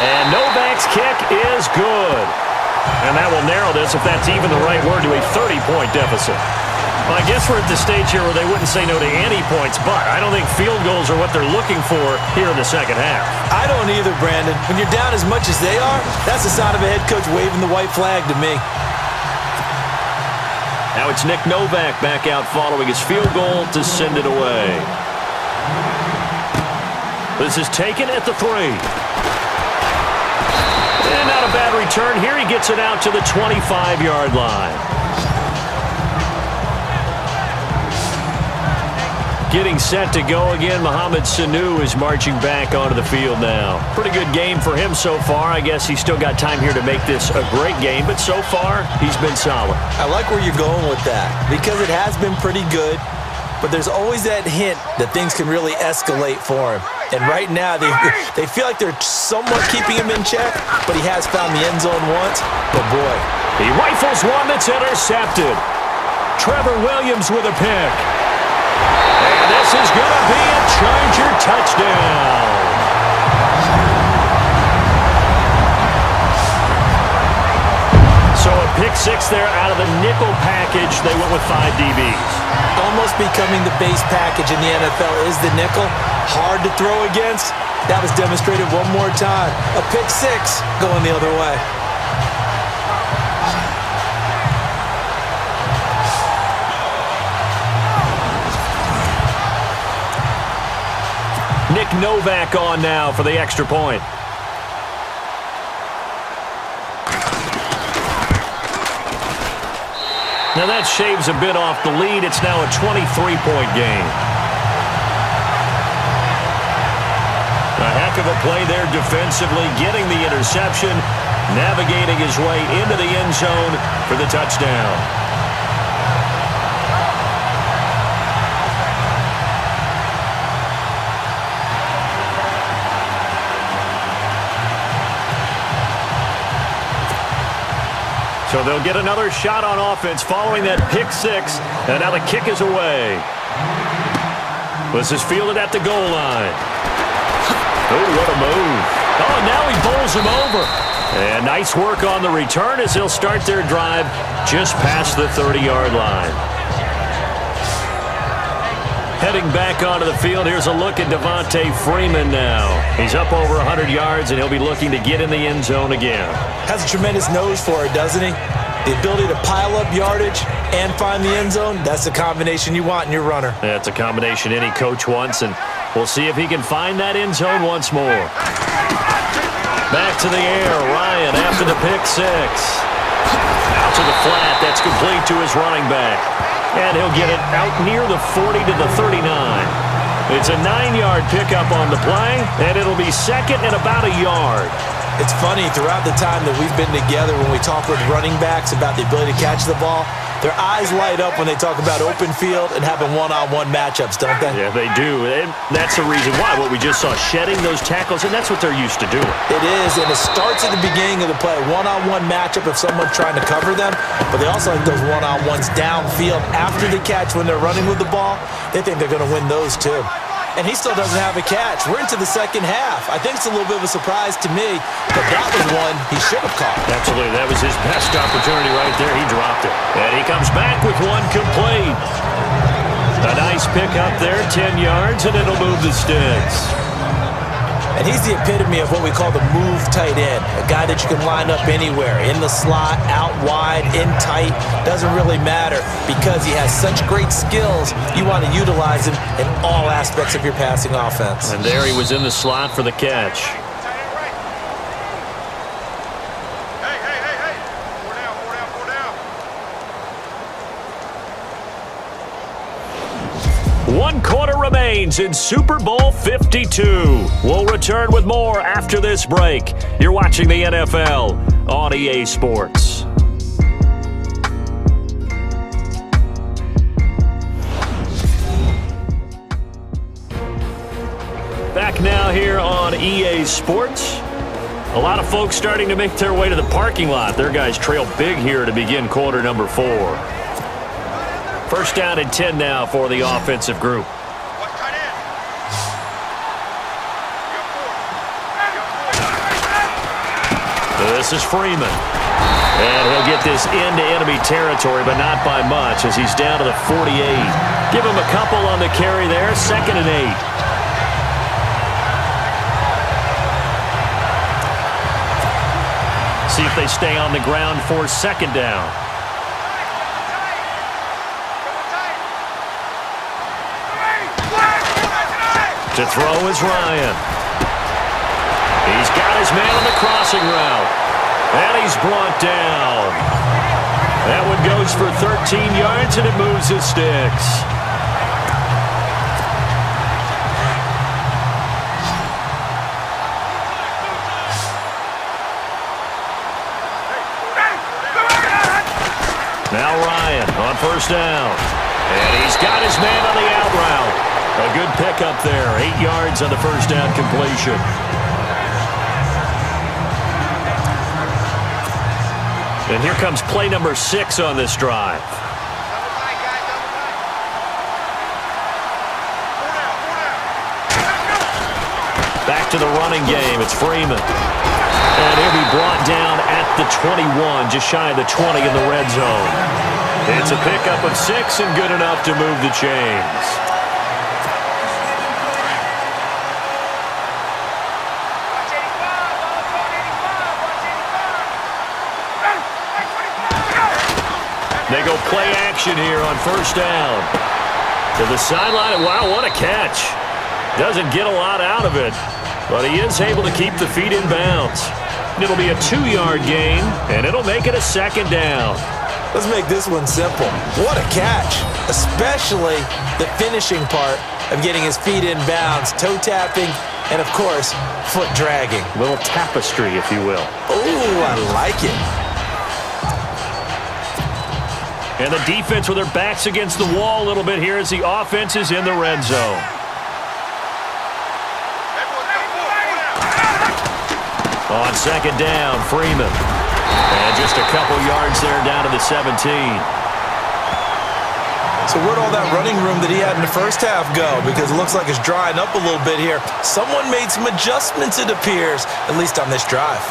Speaker 3: And Novak's kick is good. And that will narrow this, if that's even the right word, to a 30-point deficit. Well, I guess we're at the stage here where they wouldn't say no to any points, but I don't think field goals are what they're looking for here in the second half.
Speaker 4: I don't either, Brandon. When you're down as much as they are, that's the sign of a head coach waving the white flag to me.
Speaker 3: Now it's Nick Novak back out following his field goal to send it away. This is taken at the 3. And not a bad return here. He gets it out to the 25-yard line. Getting set to go again, Mohamed Sanu is marching back onto the field now. Pretty good game for him so far. I guess he's still got time here to make this a great game, but so far, he's been solid.
Speaker 4: I like where you're going with that because it has been pretty good, but there's always that hint that things can really escalate for him. And right now, they feel like they're somewhat keeping him in check, but he has found the end zone once. But boy,
Speaker 3: he rifles one that's intercepted. Trevor Williams with a pick. And this is going to be a Charger touchdown. So a pick 6 there out of the nickel package. They went with 5 DBs.
Speaker 4: Almost becoming the base package in the NFL is the nickel. Hard to throw against. That was demonstrated one more time. A pick 6 going the other way.
Speaker 3: Nick Novak on now for the extra point. Now that shaves a bit off the lead. It's now a 23-point game. A heck of a play there defensively, getting the interception, navigating his way into the end zone for the touchdown. So they'll get another shot on offense following that pick 6, and now the kick is away. This is fielded at the goal line. Oh, what a move. Oh, and now he bowls him over. And nice work on the return as he'll start their drive just past the 30-yard line. Heading back onto the field, here's a look at Devontae Freeman now. He's up over 100 yards, and he'll be looking to get in the end zone again.
Speaker 4: Has a tremendous nose for it, doesn't he? The ability to pile up yardage and find the end zone, that's the combination you want in your runner.
Speaker 3: That's a combination any coach wants, and we'll see if he can find that end zone once more. Back to the air, Ryan after the pick 6. Out to the flat, that's complete to his running back. And he'll get it out near the 40 to the 39. It's a 9-yard pickup on the play, and it'll be second and about a yard.
Speaker 4: It's funny, throughout the time that we've been together when we talk with running backs about the ability to catch the ball, Their eyes light up when they talk about open field and having one-on-one matchups, don't they?
Speaker 3: Yeah, they do. And that's the reason why. What we just saw, shedding those tackles, and that's what they're used to doing.
Speaker 4: It is, and it starts at the beginning of the play. One-on-one matchup if someone's trying to cover them, but they also like those one-on-ones downfield after the catch when they're running with the ball. They think they're going to win those too. And he still doesn't have a catch. We're into the second half. I think it's a little bit of a surprise to me, but that was one he should have caught.
Speaker 3: Absolutely. That was his best opportunity right there. He dropped it. And he comes back with one complete. A nice pick up there, 10 yards, and it'll move the sticks.
Speaker 4: And he's the epitome of what we call the move tight end, a guy that you can line up anywhere, in the slot, out wide, in tight, doesn't really matter because he has such great skills. You want to utilize him in all aspects of your passing offense.
Speaker 3: And there he was in the slot for the catch. One quarter remains in Super Bowl 52. We'll return with more after this break. You're watching the NFL on EA Sports. Back now here on EA Sports. A lot of folks starting to make their way to the parking lot. Their guys trail big here to begin quarter number 4. First down and 10 now for the offensive group. This is Freeman. And he'll get this into enemy territory, but not by much as he's down to the 48. Give him a couple on the carry there, 2nd and 8. See if they stay on the ground for 2nd down. To throw is Ryan. He's got his man on the crossing route. And he's brought down. That one goes for 13 yards, and it moves his sticks. Now Ryan on 1st down. And he's got his man on the out route. A good pickup there. 8 yards on the 1st down completion. And here comes play number 6 on this drive. Back to the running game. It's Freeman. And he'll be brought down at the 21, just shy of the 20 in the red zone. It's a pickup of 6 and good enough to move the chains. They go play action here on 1st down. To the sideline. Wow, what a catch. Doesn't get a lot out of it, but he is able to keep the feet in bounds. It'll be a 2-yard gain, and it'll make it a 2nd down.
Speaker 4: Let's make this one simple. What a catch, especially the finishing part of getting his feet in bounds, toe tapping, and, of course, foot dragging.
Speaker 3: A little tapestry, if you will.
Speaker 4: Ooh, I like it.
Speaker 3: And the defense with their backs against the wall a little bit here as the offense is in the red zone. On 2nd down, Freeman. And just a couple yards there down to the 17.
Speaker 4: So where'd all that running room that he had in the 1st half go? Because it looks like it's drying up a little bit here. Someone made some adjustments, it appears, at least on this drive.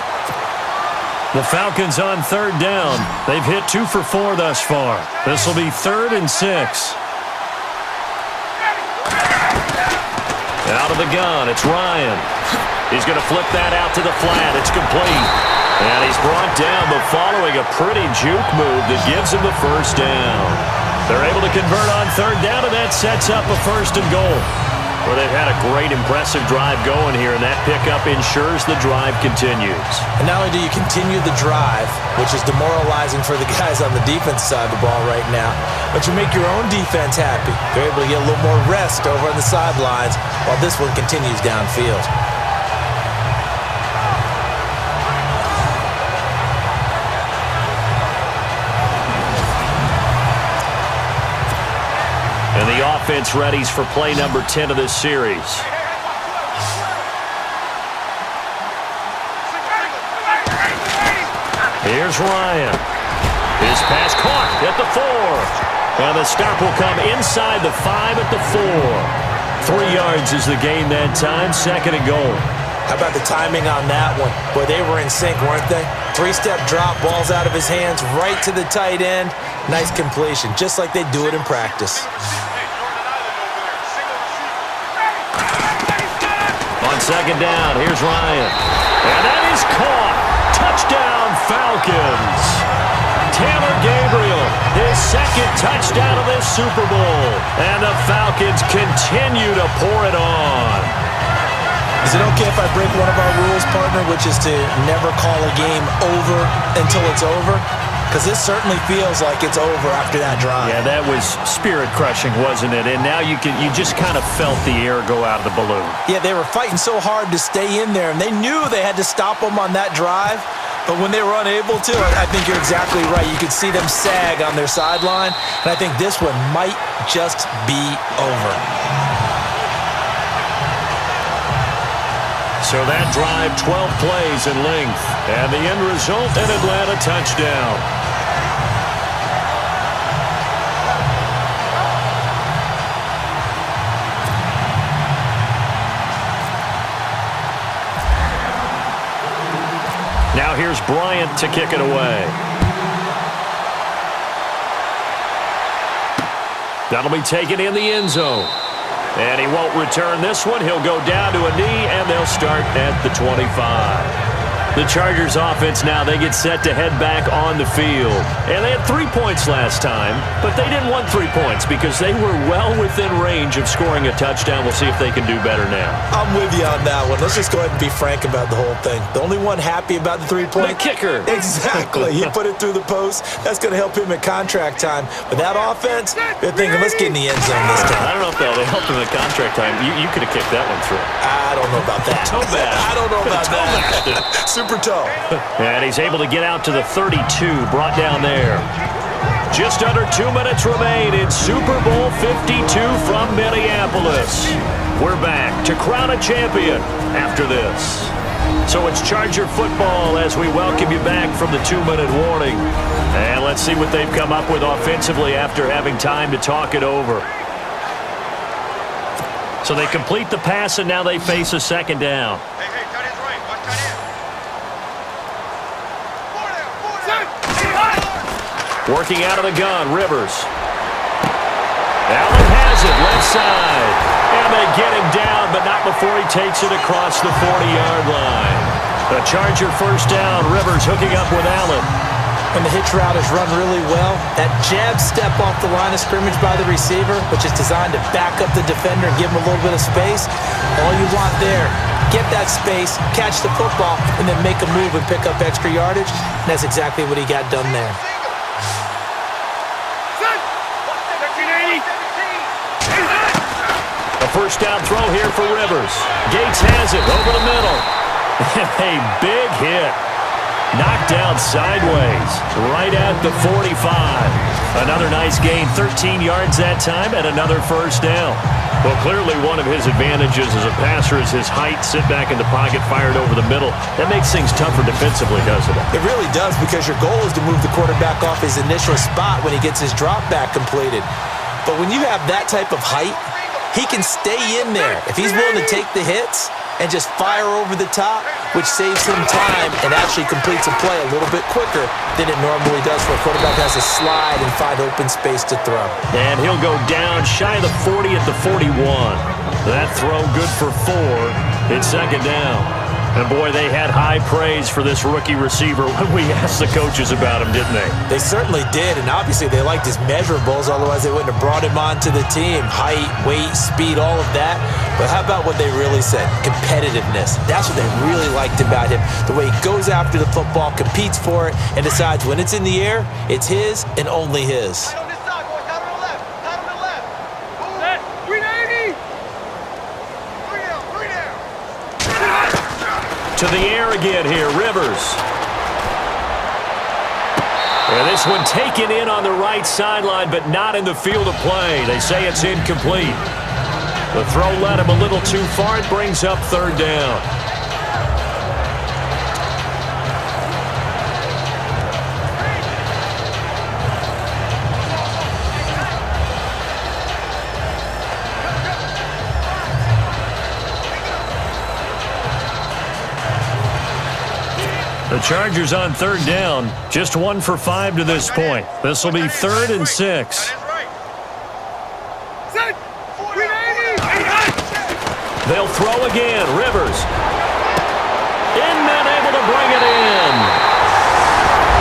Speaker 3: The Falcons on 3rd down. They've hit 2 for 4 thus far. This will be 3rd and 6. Out of the gun, it's Ryan. He's going to flip that out to the flat. It's complete. And he's brought down, but following a pretty juke move that gives him the 1st down. They're able to convert on 3rd down, and that sets up a 1st and goal. Well, they've had a great, impressive drive going here, and that pickup ensures the drive continues.
Speaker 4: And not only do you continue the drive, which is demoralizing for the guys on the defense side of the ball right now, but you make your own defense happy. They're able to get a little more rest over on the sidelines while this one continues downfield.
Speaker 3: offense readies for play number 10 of this series. Here's Ryan. His pass caught at the 4. And the stop will come inside the 5 at the 4. 3 yards is the gain that time, 2nd and goal.
Speaker 4: How about the timing on that one? Boy, they were in sync, weren't they? 3-step drop, ball's out of his hands, right to the tight end. Nice completion, just like they do it in practice.
Speaker 3: On 2nd down, here's Ryan. And that is caught. Touchdown, Falcons. Taylor Gabriel, his 2nd touchdown of this Super Bowl. And the Falcons continue to pour it on.
Speaker 4: Is it okay if I break one of our rules, partner, which is to never call a game over until it's over? Because this certainly feels like it's over after that drive.
Speaker 3: Yeah, that was spirit-crushing, wasn't it? And now you just kind of felt the air go out of the balloon.
Speaker 4: Yeah, they were fighting so hard to stay in there, and they knew they had to stop them on that drive. But when they were unable to, I think you're exactly right. You could see them sag on their sideline, and I think this one might just be over.
Speaker 3: So that drive, 12 plays in length, and the end result, an Atlanta touchdown. Now here's Bryant to kick it away. That'll be taken in the end zone. And he won't return this one. He'll go down to a knee, and they'll start at the 25. The Chargers offense now, they get set to head back on the field. And they had 3 points last time, but they didn't want 3 points because they were well within range of scoring a touchdown. We'll see if they can do better now.
Speaker 4: I'm with you on that one. Let's just go ahead and be frank about the whole thing. The only one happy about the 3-point.
Speaker 3: The kicker.
Speaker 4: Exactly. He put it through the post. That's going to help him at contract time. But that offense, they're thinking, let's get in the end zone this time.
Speaker 3: I don't know if that would help him at contract time. You could have kicked that one through.
Speaker 4: I don't know about that.
Speaker 3: Toe bash.
Speaker 4: I don't know about that. Super toe.
Speaker 3: And he's able to get out to the 32, brought down there. Just under 2 minutes remain in Super Bowl 52 from Minneapolis. We're back to crown a champion after this. So it's Charger football as we welcome you back from the 2-minute warning. And let's see what they've come up with offensively after having time to talk it over. So they complete the pass, and now they face a 2nd down. Working out of the gun, Rivers. Allen has it, left side. And they get him down, but not before he takes it across the 40-yard line. A Charger first down, Rivers hooking up with Allen.
Speaker 4: And the hitch route is run really well. That jab step off the line of scrimmage by the receiver, which is designed to back up the defender and give him a little bit of space. All you want there, get that space, catch the football, and then make a move and pick up extra yardage. And that's exactly what he got done there.
Speaker 3: A first down throw here for Rivers. Gates has it over the middle. A big hit. Knocked down sideways, right at the 45. Another nice gain, 13 yards that time, and another first down. Well, clearly one of his advantages as a passer is his height. Sit back in the pocket, fired over the middle. That makes things tougher defensively, doesn't it?
Speaker 4: It really does, because your goal is to move the quarterback off his initial spot when he gets his drop back completed. But when you have that type of height, he can stay in there. If he's willing to take the hits and just fire over the top, which saves him time and actually completes a play a little bit quicker than it normally does where a quarterback has to slide and find open space to throw.
Speaker 3: And he'll go down shy of the 40 at the 41. That throw good for 4. It's 2nd down. And boy, they had high praise for this rookie receiver when we asked the coaches about him, didn't they?
Speaker 4: They certainly did, and obviously they liked his measurables, otherwise they wouldn't have brought him onto the team. Height, weight, speed, all of that. But how about what they really said? Competitiveness. That's what they really liked about him. The way he goes after the football, competes for it, and decides when it's in the air, it's his and only his. To the air again here, Rivers.
Speaker 3: And this one taken in on the right sideline, but not in the field of play. They say it's incomplete. The throw led him a little too far. It brings up third down. The Chargers on third down, just 1 for 5 to this point. This will be 3rd and 6. They'll throw again. Rivers. Inman able to bring it in.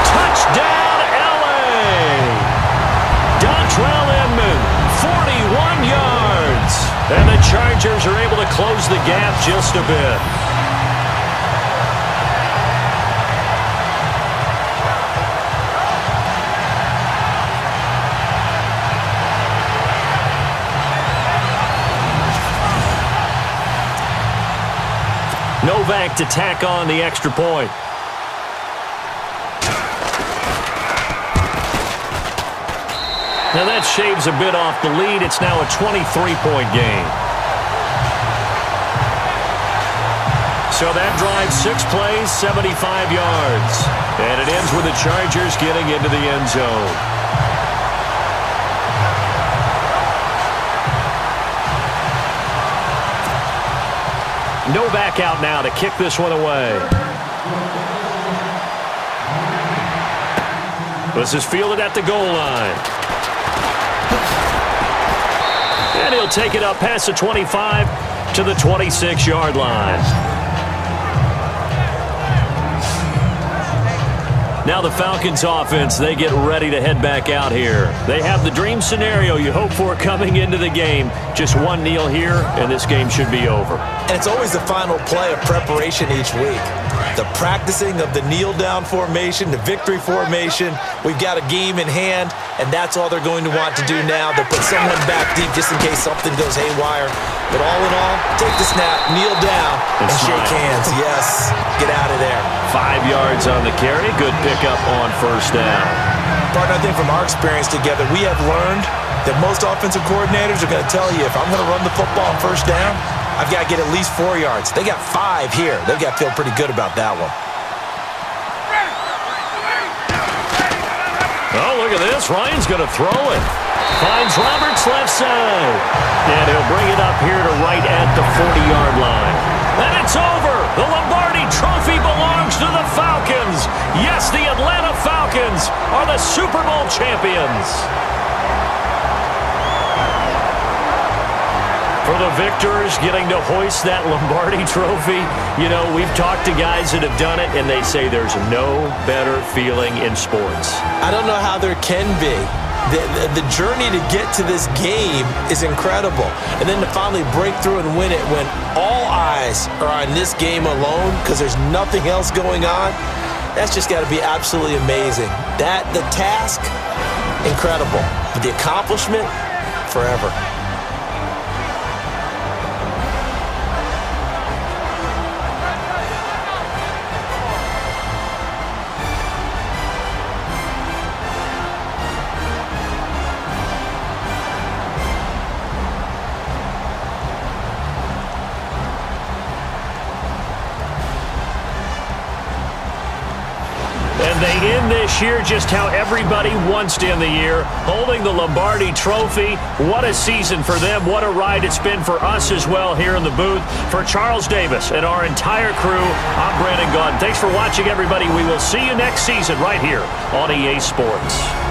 Speaker 3: Touchdown, L.A. Dontrell Inman, 41 yards. And the Chargers are able to close the gap just a bit. Novak to tack on the extra point. Now that shaves a bit off the lead. It's now a 23-point game. So that drives 6 plays, 75 yards. And it ends with the Chargers getting into the end zone. Novak out now to kick this one away. This is fielded at the goal line. And he'll take it up past the 25 to the 26-yard line. Now the Falcons offense, they get ready to head back out here. They have the dream scenario you hope for coming into the game. Just one kneel here, and this game should be over.
Speaker 4: And it's always the final play of preparation each week. The practicing of the kneel-down formation, the victory formation. We've got a game in hand, and that's all they're going to want to do now. They'll put someone back deep just in case something goes haywire. But all in all, take the snap, kneel down, and shake hands. Yes, get out of there.
Speaker 3: 5 yards on the carry. Good pickup on first down.
Speaker 4: Partner, I think from our experience together, we have learned that most offensive coordinators are going to tell you, if I'm going to run the football on first down, I've got to get at least 4 yards. They got 5 here. They've got to feel pretty good about that one.
Speaker 3: Oh, look at this. Ryan's going to throw it. Finds Roberts left side. And he'll bring it up here to right at the 40-yard line. And it's over. The Lombardi Trophy belongs to the Falcons. Yes, the Atlanta Falcons are the Super Bowl champions. For the victors getting to hoist that Lombardi Trophy, you know, we've talked to guys that have done it, and they say there's no better feeling in sports.
Speaker 4: I don't know how there can be. The journey to get to this game is incredible. And then to finally break through and win it when all eyes are on this game alone because there's nothing else going on, that's just got to be absolutely amazing. The task, incredible. But the accomplishment, forever.
Speaker 3: They end this year just how everybody wants to end the year, holding the Lombardi Trophy. What a season for them. What a ride it's been for us as well here in the booth. For Charles Davis and our entire crew, I'm Brandon Gaudin. Thanks for watching, everybody. We will see you next season right here on EA Sports.